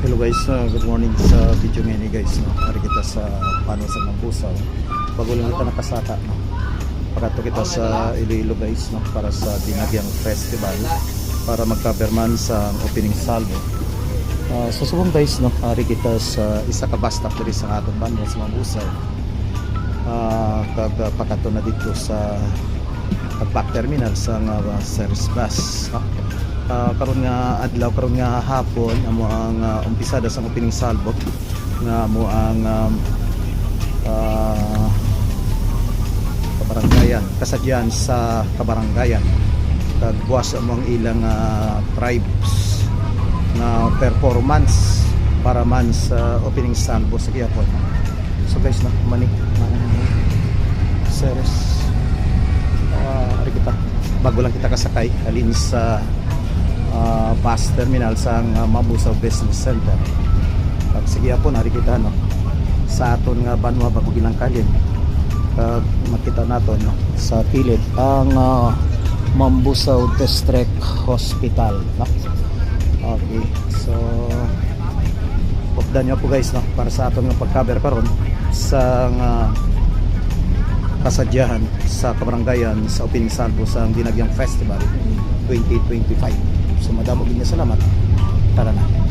Hello guys, good morning sa video ngayon guys. Hari kita sa Panos ng Mambusaw. Bago lang kita nakasaka, pagato kita sa Iloilo guys, para sa Dinagyang Festival, para mag-cover man sa opening salvo. So subong guys, hari kita sa isa ka bus stop diri sa atong Panos ng Mambusaw. Pagato na dito sa back terminal sa service bus. Karon nga adlaw, karon nga hapon amo ang umpisada sa opening salvo nga amo ang kabaranggayan, kasadyan sa kabaranggayan kagbuas among ilang tribes na performance para man sa opening salvo sa gihapon. So guys, manik series ari kita bago lang kita kasakay alin sa bus terminal sa Mambusaw Business Center. Pag sige po nari kita sa aton nga banwa bago gilang kalin, makita naton sa kilid ang Mambusaw District Hospital. Okay, so pagdan nyo po guys para sa aton nga pag-cover karon sa kasadyahan sa kabaranggayan sa opening salvo sa Dinagyang Festival 2025. So madamo gid salamat. Tara na.